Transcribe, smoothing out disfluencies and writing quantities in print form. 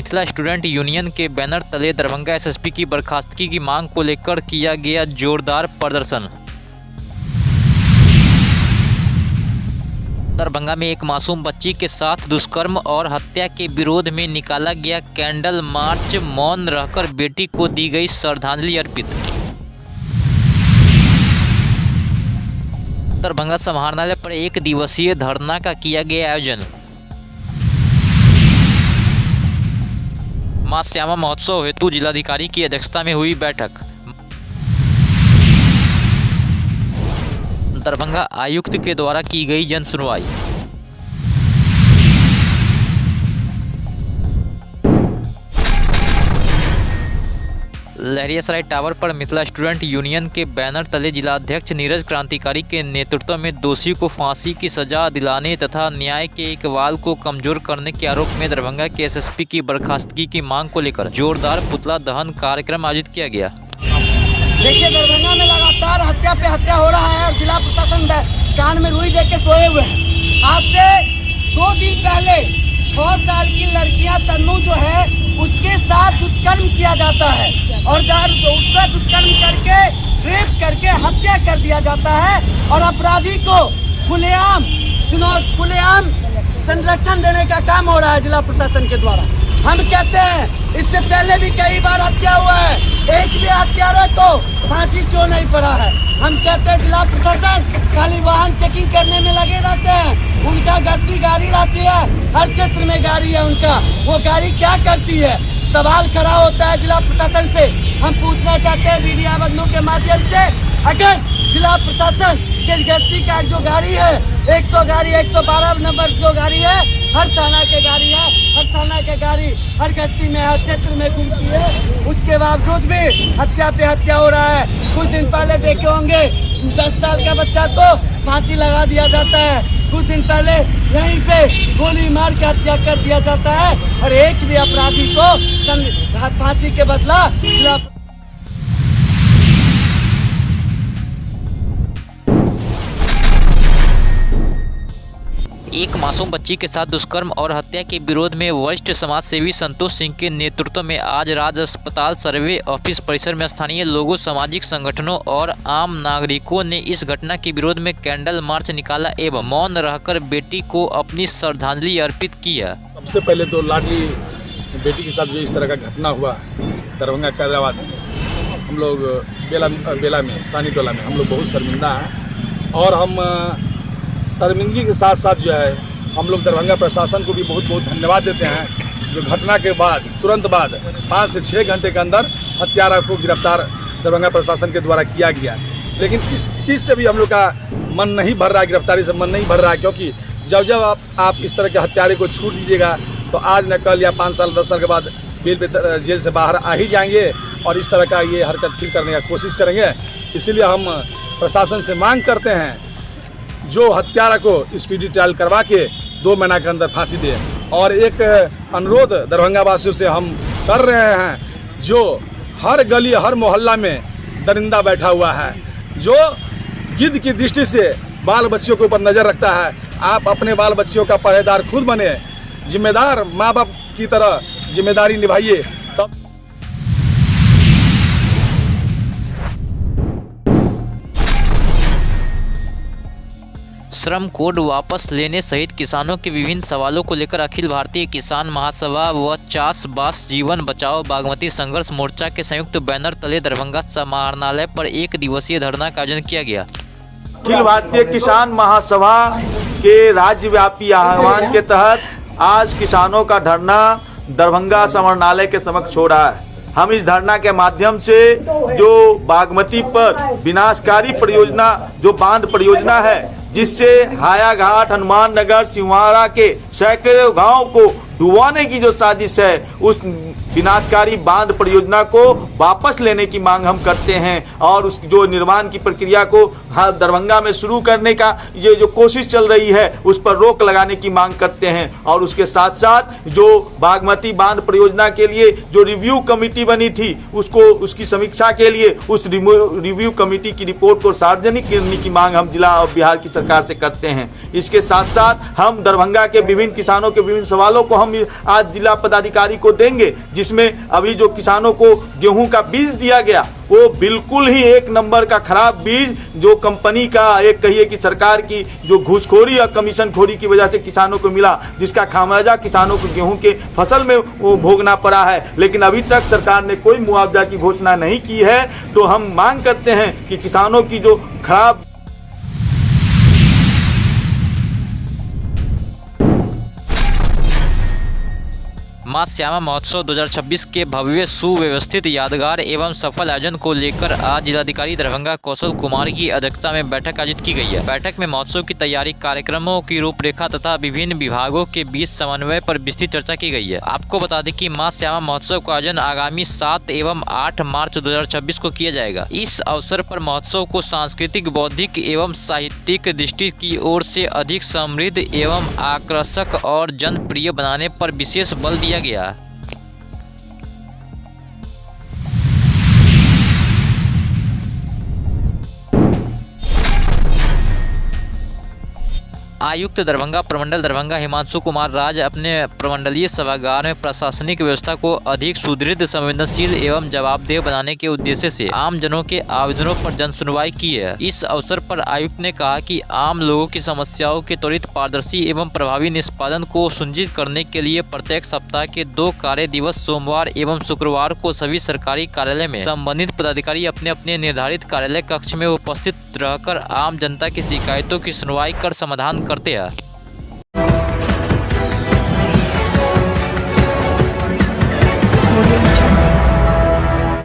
Mithila student union के banner तले Darbhanga SSP की बर्खास्तगी की मांग को लेकर किया गया जोरदार प्रदर्शन। दरभंगा में एक मासूम बच्ची के साथ दुष्कर्म और हत्या के विरोध में निकाला गया कैंडल मार्च। मौन रहकर बेटी को दी गई श्रद्धांजलि अर्पित। दरभंगा समाहरणालय पर एक दिवसीय धरना का किया गया आयोजन। मां श्यामा महोत्सव हेतु जिलाधिकारी की अध्यक्षता में हुई बैठक। दरभंगा आयुक्त के द्वारा की गई जन सुनवाई। लहरियासराय टावर पर मिथिला स्टूडेंट यूनियन के बैनर तले जिलाध्यक्ष नीरज क्रांतिकारी के नेतृत्व में दोषी को फांसी की सजा दिलाने तथा न्याय के इकबाल को कमजोर करने के आरोप में दरभंगा के एसएसपी की बर्खास्तगी की मांग को लेकर जोरदार पुतला दहन कार्यक्रम आयोजित किया गया। देखिए, दरभंगा में लगातार हत्या पे हत्या हो रहा है और जिला प्रशासन कान में रुई देके सोए हुए हैं। आज से 2 दिन पहले 6 साल की लड़कियां तन्नू जो है उसके साथ दुष्कर्म किया जाता है और उसका दुष्कर्म करके रेप करके हत्या कर दिया जाता है और अपराधी को खुलेआम संरक्षण देने का काम हो रहा है जिला प्रशासन के द्वारा। हम कहते हैं इससे पहले भी कई बार हत्या हुआ है, एक भी हत्यारे को फांसी क्यों नहीं पड़ा है। हम कहते हैं जिला प्रशासन खाली वाहन चेकिंग करने में लगे रहते हैं, उनका गश्ती गाड़ी रहती है, हर क्षेत्र में गाड़ी है उनका, वो गाड़ी क्या करती है। सवाल खड़ा होता है जिला प्रशासन पे। हम पूछना चाहते हैं मीडिया बंधुओं के माध्यम से, अगर जिला प्रशासन के गश्ती का जो गाड़ी है 100 गाड़ी 112 नंबर जो गाड़ी है, हर थाना के गाड़ी है, हर थाना के गाड़ी हर गश्ती में हर क्षेत्र में घूमती है, उसके बावजूद भी हत्या पे हत्या हो रहा है। कुछ दिन पहले देखे होंगे 10 साल का बच्चा को फांसी लगा दिया जाता है, कुछ दिन पहले यहीं पे गोली मार के हत्या कर दिया जाता है और एक भी अपराधी को फांसी के बदला एक मासूम बच्ची के साथ दुष्कर्म और हत्या के विरोध में वरिष्ठ समाज सेवी संतोष सिंह के नेतृत्व में आज राज्य अस्पताल सर्वे ऑफिस परिसर में स्थानीय लोगों, सामाजिक संगठनों और आम नागरिकों ने इस घटना के विरोध में कैंडल मार्च निकाला एवं मौन रहकर बेटी को अपनी श्रद्धांजलि अर्पित किया। सबसे पहले तो लाडली बेटी के साथ जो इस तरह का घटना हुआ दरभंगा कैदराबाद में, हम लोग बेला में सानी टोला में हम लोग बहुत शर्मिंदा हैं और हम शर्मिंदगी के साथ साथ जो है हम लोग दरभंगा प्रशासन को भी बहुत बहुत धन्यवाद देते हैं जो घटना के बाद तुरंत बाद 5 से 6 घंटे के अंदर हत्यारा को गिरफ्तार दरभंगा प्रशासन के द्वारा किया गया। लेकिन इस चीज़ से भी हम लोग का मन नहीं भर रहा है, गिरफ्तारी से मन नहीं भर रहा है, क्योंकि जब आप इस तरह के हत्यारे को छूट दीजिएगा तो आज न कल या 5 साल 10 साल के बाद बेल पे जेल से बाहर आ ही जाएंगे और इस तरह का ये हरकत फिर करने का कोशिश करेंगे। इसीलिए हम प्रशासन से मांग करते हैं जो हत्यारा को स्पीडी ट्रायल करवा के 2 महीना के अंदर फांसी दे। और एक अनुरोध दरभंगा वासियों से हम कर रहे हैं, जो हर गली हर मोहल्ला में दरिंदा बैठा हुआ है जो गिद्ध की दृष्टि से बाल बच्चियों के ऊपर नज़र रखता है, आप अपने बाल बच्चियों का पहरेदार खुद बने, जिम्मेदार माँ बाप की तरह जिम्मेदारी निभाइए। तब श्रम कोड वापस लेने सहित किसानों के विभिन्न सवालों को लेकर अखिल भारतीय किसान महासभा व चास बास जीवन बचाओ बागमती संघर्ष मोर्चा के संयुक्त बैनर तले दरभंगा समाहरणालय पर एक दिवसीय धरना का आयोजन किया गया। अखिल भारतीय किसान महासभा के राज्यव्यापी आह्वान के तहत आज किसानों का धरना दरभंगा समाहरणालय के समक्ष हो रहा है। हम इस धरना के माध्यम से जो बागमती पर विनाशकारी परियोजना जो बांध परियोजना है, जिससे हायाघाट, हनुमान नगर, सिंहवाड़ा के सैकड़ों गांव को डुबाने की जो साजिश है, उस विनाशकारी बांध परियोजना को वापस लेने की मांग हम करते हैं और उस जो निर्माण की प्रक्रिया को दरभंगा में शुरू करने का ये जो कोशिश चल रही है उस पर रोक लगाने की मांग करते हैं। और उसके साथ साथ जो बागमती बांध परियोजना के लिए जो रिव्यू कमेटी बनी थी उसकी समीक्षा के लिए उस रिव्यू कमेटी की रिपोर्ट को सार्वजनिक करने की मांग हम जिला और बिहार की सरकार से करते हैं। इसके साथ साथ हम दरभंगा के विभिन्न किसानों के विभिन्न सवालों को हम आज जिला पदाधिकारी को देंगे, जिसमें अभी जो किसानों को गेहूं का बीज दिया गया वो बिल्कुल ही एक नंबर का खराब बीज, जो कंपनी का एक कहिए कि सरकार की जो घूसखोरी और कमीशन खोरी की वजह से किसानों को मिला, जिसका खामियाजा किसानों को गेहूं के फसल में वो भोगना पड़ा है। लेकिन अभी तक सरकार ने कोई मुआवजा की घोषणा नहीं की है। तो हम मांग करते हैं कि किसानों की जो खराब मां श्यामा महोत्सव 2026 के भव्य सुव्यवस्थित यादगार एवं सफल आयोजन को लेकर आज जिलाधिकारी दरभंगा कौशल कुमार की अध्यक्षता में बैठक आयोजित की गई है। बैठक में महोत्सव की तैयारी, कार्यक्रमों की रूपरेखा तथा विभिन्न विभागों के बीच समन्वय पर विस्तृत चर्चा की गई है। आपको बता दें कि मां श्यामा महोत्सव का आयोजन आगामी 7 एवं 8 मार्च 2026 को किया जाएगा। इस अवसर पर महोत्सव को सांस्कृतिक, बौद्धिक एवं साहित्यिक दृष्टि की ओर से अधिक समृद्ध एवं आकर्षक और जनप्रिय बनाने पर विशेष बल दिया गया। आयुक्त दरभंगा प्रमंडल दरभंगा हिमांशु कुमार राज अपने प्रमंडलीय सभागार में प्रशासनिक व्यवस्था को अधिक सुदृढ़, संवेदनशील एवं जवाबदेह बनाने के उद्देश्य से आम जनों के आवेदनों पर जन सुनवाई की है। इस अवसर पर आयुक्त ने कहा कि आम लोगों की समस्याओं के त्वरित, पारदर्शी एवं प्रभावी निष्पादन को सुनिश्चित करने के लिए प्रत्येक सप्ताह के 2 कार्य दिवस सोमवार एवं शुक्रवार को सभी सरकारी कार्यालय में संबंधित पदाधिकारी अपने अपने निर्धारित कार्यालय कक्ष में उपस्थित रहकर आम जनता की शिकायतों की सुनवाई कर समाधान करते हैं।